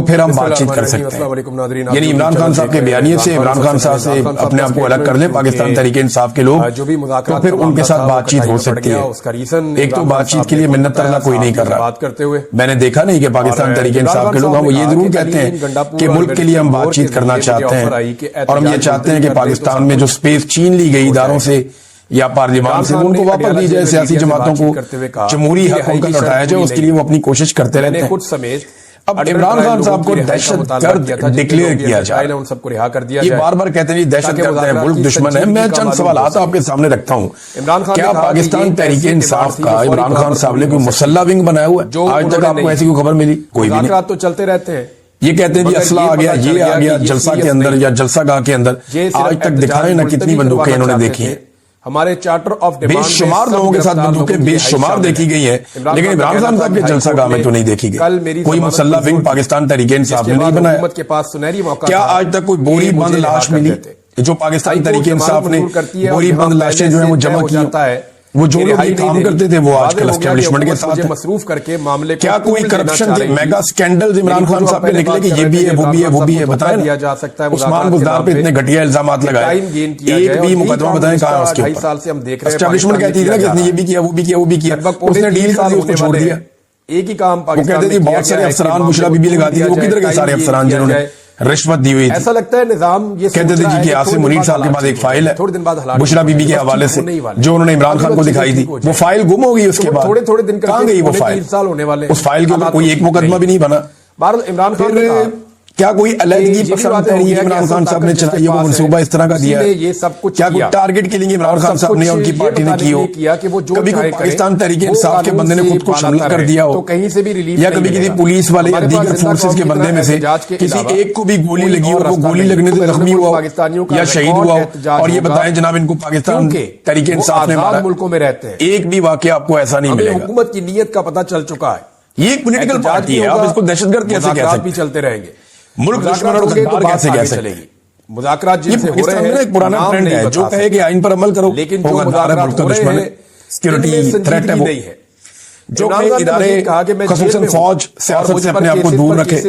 پھر ہم بات چیت کر سکتے ہیں. یعنی عمران خان صاحب کے بیانیے سے عمران خان صاحب سے اپنے آپ کو الگ کر لیں پاکستان تحریک انصاف کے لوگ, تو پھر ان کے ساتھ بات چیت ہو سکتی ہے. ایک تو بات چیت کے لیے منت ترلا کوئی نہیں کر رہا. میں نے دیکھا نہیں کہ پاکستان تحریک انصاف کے لوگ ہم یہ ضرور کہتے ہیں کہ ملک کے لیے ہم بات چیت کرنا چاہتے ہیں, اور ہم یہ چاہتے ہیں کہ پاکستان میں جو سپیس چھین لی گئی اداروں سے یا پارلیمان سے ان کو واپس دی جائے, سیاسی جماعتوں کو جمہوری حق ان کا لوٹایا جائے, اس کے لیے وہ اپنی کوشش کرتے رہتے ہیں. اب عمران خان صاحب کو دہشت گرد ڈکلیئر کیا جائے, یہ بار بار کہتے ہیں دہشت گرد ہے, ملک دشمن ہے. میں چند سوالات آپ کے سامنے رکھتا ہوں. کیا پاکستان تحریک انصاف کا عمران خان صاحب نے کوئی مسلح ونگ بنایا ہوا ہے؟ آج تک آپ کو ایسی کوئی خبر ملی؟ کوئی بھی نہیں. تو چلتے رہتے ہیں. یہ کہتے ہیں جی اسلحہ آ گیا, یہ آ گیا جلسہ کے اندر یا جلسہ گاہ کے اندر. آج تک دکھائیں نہ کتنی بندوقیں انہوں نے دیکھی ہیں. ہمارے چارٹر آف بے شمار لوگوں کے ساتھ بندوقیں بے شمار دیکھی گئی ہیں, لیکن عمران خان صاحب کے جلسہ گاہ میں تو نہیں دیکھی گئی. کوئی مسلح ونگ پاکستان تحریک انصاف نے نہیں بنایا. کیا آج تک کوئی بوری بند لاش ملی جو پاکستان تحریک انصاف نے بوری بند لاشیں جو ہیں وہ جمع کی ہیں؟ وہ جو لوگ یہ کام کرتے تھے وہ آج کل اسٹیبلشمنٹ کے ساتھ مصروف کر کے معاملے. کیا کوئی کرپشن کے میگا سکینڈل عمران خان صاحب پہ نکلے کہ یہ بھی ہے وہ بھی ہے وہ بھی ہے؟ بتائیں نا. عثمان بزدار پہ اتنے گھٹیا الزامات لگائے, ایک بھی مقدمہ بتائیں کہاں اس کے اوپر؟ اسٹیبلشمنٹ کہتی تھی نا کہ اس نے یہ بھی کیا وہ بھی کیا وہ بھی کیا, اس نے ڈیل کر دی, اس کو چھوڑ دیا. ایک ہی کام وہ کہتے تھے بہت سارے افسران بشرا بی بی لگاتی تھی, وہ کدھر گئے سارے افسران جنہوں نے رشوت دی ہوئی تھی؟ ایسا لگتا ہے نظام یہ کہتے تھے جی کہ عاصم منیر صاحب کے پاس ایک فائل ہے بشرا بی بی کے حوالے سے جو انہوں نے عمران خان کو دکھائی تھی, وہ فائل گم ہو گئی. اس کے بعد تھوڑے دن کہاں گئی وہ فائل؟ اس فائل کے اوپر کوئی ایک مقدمہ بھی نہیں بنا. عمران خان کیا کوئی علیحدگی پسند تحریک عمران خان صاحب نے چلائی ہے, وہ منصوبہ اس طرح کا دیا ہے؟ کیا کوئی ٹارگٹ کلنگ عمران خان صاحب نے ان کی پارٹی نے کی ہو؟ کبھی کوئی پاکستان تحریک انصاف کے بندے نے خود کو شامل کر دیا ہو, یا کبھی کسی پولیس والے یا دیگر فورسز کے بندے میں سے کسی ایک کو بھی گولی لگی ہو, وہ گولی لگنے سے زخمی ہوا ہو یا شہید ہوا ہو, اور یہ بتائیں جناب ان کو پاکستان تحریک انصاف نے مارا؟ ملکوں میں رہتے ہیں, ایک بھی واقعہ آپ کو ایسا نہیں ملے گا. حکومت کی نیت کا پتہ چل چکا ہے. یہ ایک پولیٹیکل پارٹی ہے, آپ اس کو دہشت گرد کیسے کہہ سکتے ہیں؟ چلتے رہیں گے. ملک دشمن اور غدار کیسے کہہ سکتے ہیں؟ مذاکرات جن سے ہو رہے ہیں ایک پرانا ٹرینڈ ہے جو کہے کہ آئین پر عمل کرو, لیکن وہ غدار ہے, ملک کا دشمن ہے, سیکیورٹی تھریٹ ہے. وہ جو کہ ادارے خصوصاً فوج سیاست سے اپنے آپ کو دور رکھے,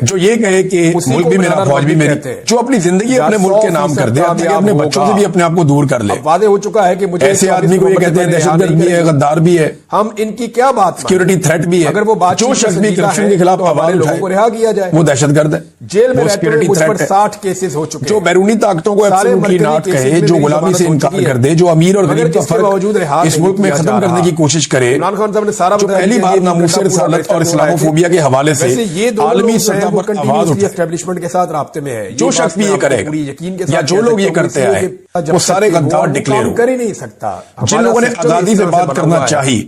جو یہ کہے کہ ملک بھی میرا فوج بھی میری, جو اپنی زندگی اپنے ملک کے نام کر دے, اپنے بچوں سے بھی اپنے آپ کو دور کر لے. واضح ہو چکا ہے کہ مجھے ایسے آدمی کو یہ کہتے ہیں دہشت گرد بھی ہے, غدار بھی ہے, ہم ان کی کیا بات, سیکیورٹی تھریٹ بھی ہے. اگر وہ بات جو شخص بھی کرپشن کے خلاف آواز لوگوں کو رہا کیا جائے وہ دہشت گرد ہے, جیل میں سیکیورٹی تھریٹ ہے. 60 کیسز ہو چکے. جو بیرونی طاقتوں کو ایبسولوٹلی ناٹ کہے, جو غلامی سے انکار کر دے, جو امیر اور غریب کا فرق اس ملک میں ختم کرنے کی کوشش کرے, عمران خان صاحب نے سارا پہلی بار ناموس رسالت اور اسلام فوبیا کے حوالے سے عالمی سطح پر آواز اٹھائے. اسٹیبلشمنٹ کے ساتھ رابطے میں ہے. جو شخص بھی یہ کرے گا یا جو لوگ یہ کرتے آئے وہ سارے غدار ڈکلیئر ہو. کر ہی نہیں سکتا. جن لوگوں نے آزادی سے بات کرنا چاہیے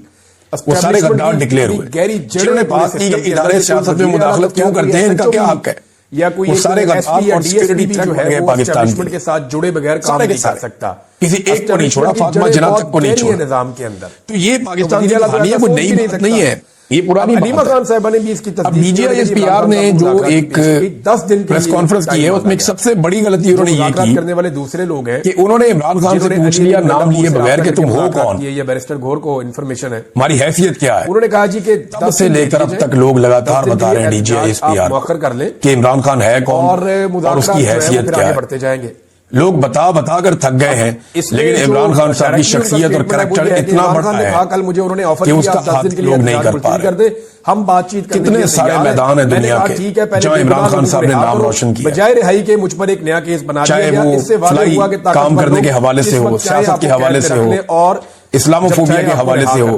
وہ سارے غدار ڈکلیئر ہوئے. جنہوں نے بات کی کہ ادارے سیاست میں مداخلت کیوں کرتے ہیں, ان کا کیا حق ہے, یا کوئی وہ سارے غدار اور سیکیورٹی تھریٹ ہو گئے پاکستان کے ساتھ جڑے بغیر کام نہیں کر سکتا. کسی ایک کو نہیں چھوڑا, فاطمہ جناح تک کو نہیں چھوڑا نظام کے اندر. تو یہ پاکستان کی کہانی ہے, کوئی نئی بات نہیں ہے, یہ پرانی حلیمہ خان صاحبہ نے بھی اس کی تصدیق. D G I S P R نے جو ایک 10 دن پریس کانفرنس کی ہے اس میں ایک سب سے بڑی غلطی انہوں نے یہ کی کرنے والے دوسرے لوگ ہیں کہ انہوں نے عمران خان سے پوچھ لیا نام لیے بغیر کہ تم ہو کون, یہ بیرسٹر گھور کو انفارمیشن ہے, ہماری حیثیت کیا ہے. انہوں نے کہا جی کہ تب سے لے کر اب تک لوگ لگاتار بتا رہے ہیں D G I S P R مؤخر کر لیں کہ عمران خان ہے کون اور اس کی حیثیت کیا ہے. بڑھتے جائیں گے. لوگ بتا کر تھک گئے ہیں, لیکن عمران خان صاحب کی شخصیت اور کریکٹر اتنا بڑا ہے کل مجھے انہوں نے آفر کہ اس کا ہاتھ لوگ نہیں کر پا رہے. ہم بات چیت کرنے کتنے سارے میدان ہیں دنیا کے جہاں عمران خان صاحب نے نام روشن کیا, بجائے رہائی کے مجھ پر ایک نیا کیس بنا دیا چاہے گیا. وہ اس سے واضح ہوا کہ کام کرنے کے حوالے سے ہو, سیاست کے حوالے سے ہو, اور اسلام فوبیا کے حوالے سے ہو,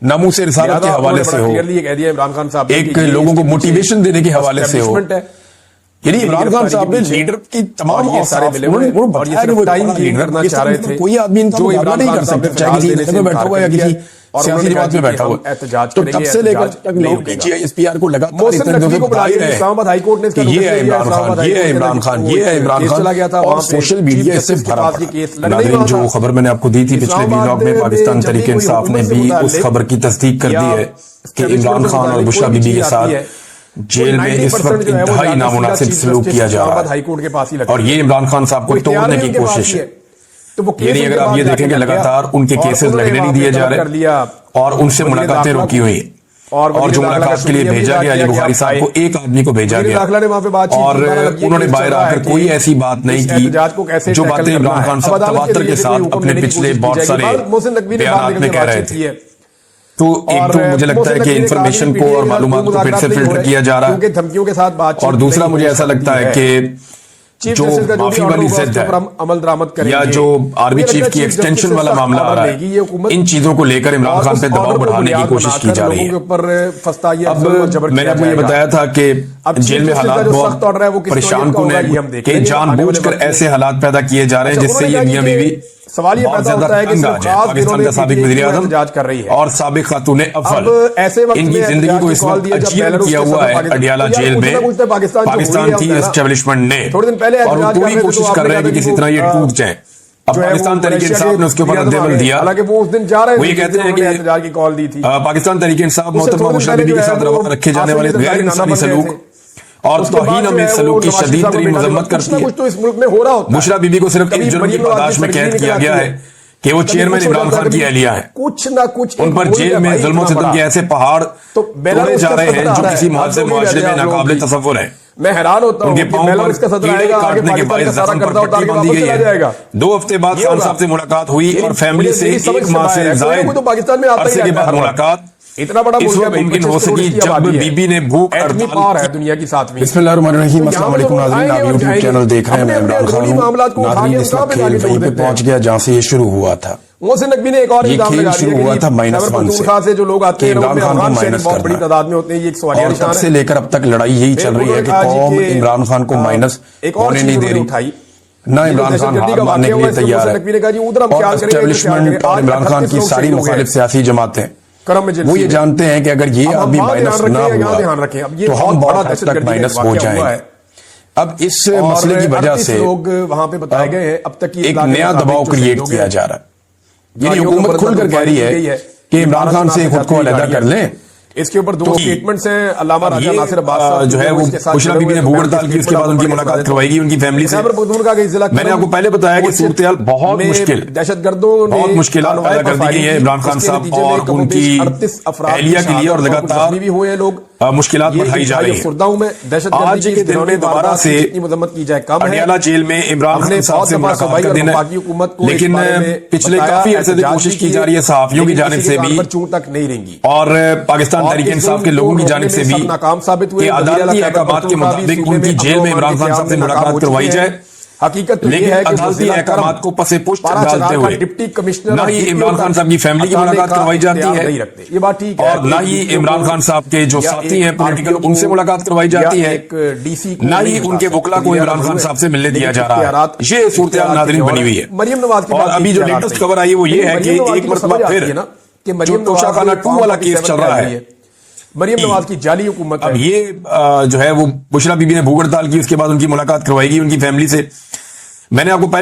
ناموس رسالت کے حوالے سے ہو, عمران خان صاحب ایک لوگوں کو موٹیویشن دینے کے حوالے سے ہو. یعنی عمران خان صاحب نے لیڈر کی تمام اوصاف بتایا کہ وہ لیڈر چاہ رہے تھے, کوئی آدمی ان کو مقابلہ نہیں کر سکتا, چاہے کسی ادارے میں بیٹھا ہوا یا کسی سیاسی جماعت میں بیٹھا ہوا. تو تب سے لے کر تک لوگ D G I S P R کو لگاتار اس طرح سے بتا ہی رہے ہیں کہ یہ ہے عمران خان, یہ ہے عمران خان, یہ ہے عمران خان, اور سوشل میڈیا اس سے بھرا پڑا. ناظرین, جو خبر میں نے آپ کو دی تھی پچھلے ولاگ میں, پاکستان تحریک انصاف نے بھی اس خبر کی تصدیق کر دی ہے کہ عمران خان اور بشرا بی بی کے ساتھ جیل میں اس وقت انتہائی نامناسب سلوک کیا جا رہا ہے, اور یہ عمران خان صاحب کو توڑنے کی کوشش ہے. یعنی اگر آپ یہ دیکھیں کہ لگاتار ان کے کیسز لگنے نہیں دیے جا رہے اور ان سے ملاقاتیں روکی ہوئی, اور جو ملاقات کے لیے بھیجا گیا علی بخاری صاحب کو ایک آدمی کو بھیجا گیا اور انہوں نے باہر آ کر کوئی ایسی بات نہیں کی جو باتیں عمران خان صاحب تواتر کے ساتھ اپنے پچھلے بہت سارے بیانات میں کہہ رہے تھے. تو ایک تو مجھے لگتا ہے کہ انفارمیشن کو اور معلومات کو پھر سے فلٹر کیا جا رہا ہے, اور دوسرا مجھے ایسا لگتا ہے کہ جو معافی والی ضد ہے یا جو آرمی چیف کی ایکسٹینشن والا معاملہ آ رہا ہے, ان چیزوں کو لے کر عمران خان پہ دباؤ بڑھانے کی کوشش کی جا رہی ہے. اب میں نے آپ کو یہ بتایا تھا کہ جیل میں حالات بہت پریشان کن ہیں کہ جان بوجھ کر ایسے حالات پیدا کیے جا رہے ہیں جس سے یہ میاں بیوی سوال یہ پیدا ہوتا ہے کہ پاکستان کا سابق وزیر اعظم اور سابق خاتون اول ان کی زندگی کو اس وقت اجیل کیا ہوا ہے اڈیالہ جیل میں پاکستان کی اسٹیبلشمنٹ نے, اور وہ پوری کوشش کر رہے ہیں کہ کسی طرح یہ ٹوٹ جائیں. اب پاکستان تحریک انصاف نے اس کے اوپر رد عمل دیا. وہ یہ کہتے ہیں کہ پاکستان تحریک انصاف محترمہ بشریٰ بی بی کے ساتھ روا رکھے جانے والے غیر انسانی سلوک اور توہین آمیز سلوک کی شدید ترین مذمت کرتی ہے. بشریٰ بی بی کو صرف ایک جرم کی پاداش میں قید کیا گیا ہے کہ وہ چیئرمین عمران خان کی اہلیہ ہیں. ان پر جیل میں ظلم و ستم کے ایسے پہاڑ توڑے جا رہے ہیں جو کسی مہذب معاشرے میں ناقابل تصور ہیں. میں حیران ہوتا ہوں ان کے پاؤں پر کیڑے کاٹنے کے باعث زخم پر پٹی باندھی گئی ہے. 2 ہفتے بعد خان صاحب سے ملاقات ہوئی اور فیملی سے 1 ماہ سے زائد عرصے کے بعد ملاقات اتنا بڑا اس وقت ممکن ہو سکی جب بی بی نے بھوک ہڑتال ہے دنیا کی 7ویں. بسم اللہ الرحمن الرحیم. السلام علیکم ناظرین, آپ یوٹیوب چینل دیکھ رہے ہیں, میں عمران خان ہوں. ناظرین اس وقت کھیل وہیں پہ پہنچ گیا جہاں سے یہ شروع ہوا تھا. محسن نقوی نے ایک اور یہ کھیل شروع ہوا تھا -1 سے جو لوگ آتے ہیں عمران خان کو مائنس بہت بڑی تعداد میں ہوتے ہیں. یہ ایک سوالیہ اور تب سے لے کر اب تک لڑائی یہی چل رہی ہے کہ قوم عمران خان کو مائنس ہونے نہیں دے رہی, نہ عمران خان ہار ماننے کے لیے تیار ہے. اور اسٹیبلشمنٹ اور عمران خان کی ساری مخالف سیاسی جماعتیں وہ یہ جانتے ہیں کہ اگر یہ ابھی مائنس نہ ہوا تو ہم بہت حد تک مائنس ہو جائیں گے. اب اس مسئلے کی وجہ سے لوگ وہاں پہ بتائے گئے ہیں اب تک ایک نیا دباؤ کریٹ کیا جا رہا ہے. یعنی حکومت کھل کر کہہ رہی ہے کہ عمران خان سے خود کو علیحدہ کر لیں. اس کے اوپر 2 سٹیٹمنٹس ہیں. علامہ راجہ ناصر عباس صاحب جو ہے وہ بشریٰ بی بی نے بھوک ہڑتال کی, اس کے بعد ان کی ملاقات کروائی گئی ان کی فیملی سے. میں نے آپ کو پہلے بتایا کہ صورتحال بہت مشکل, دہشت گردوں بہت مشکلات پیدا کر دی گئی ہیں عمران خان صاحب اور ان کی اہلیہ کے لیے, اور لگاتار مشکلات بڑھائی جا رہی ہیں. آج کے دن میں دوبارہ سے اڈیالہ جیل میں عمران خان صاحب سے ملاقات کا دن ہے, لیکن پچھلے کافی عرصے سے کوشش کی جا رہی ہے صحافیوں کی جانب سے بھی اور پاکستان تحریک انصاف کے لوگوں کی جانب سے بھی کہ عدالتی احکامات کے مطابق ان کی جیل میں عمران خان صاحب سے ملاقات کروائی جائے. حقیقت لیکن عدالتی احکامات کو پس پشت ڈالتے ہوئے ڈپٹی کمشنر نہ ہی عمران خان صاحب کی فیملی کی ملاقات کروائی جاتی ہے, یہ بات ٹھیک ہے, اور نہ ہی عمران خان صاحب کے جو ساتھی ہیں پولیٹیکل ان سے ملاقات کروائی جاتی ہے, نہ ہی ان کے وکلا کو عمران خان صاحب سے ملنے دیا جا رہا ہے. یہ صورتحال ناظرین بنی ہوئی ہے. مریم نواز اور ابھی جو لیٹسٹ خبر آئی وہ یہ ہے کہ ایک مرتبہ پھر جو توشہ خانہ 2 والا کیس چل رہا ہے, مریم نواز کی جعلی حکومت, اب یہ جو ہے وہ بشریٰ بی بی نے بھوک ہڑتال کی, اس کے بعد ان کی ملاقات کروائی گئی ان کی فیملی سے. میں نے آپ کو پہلے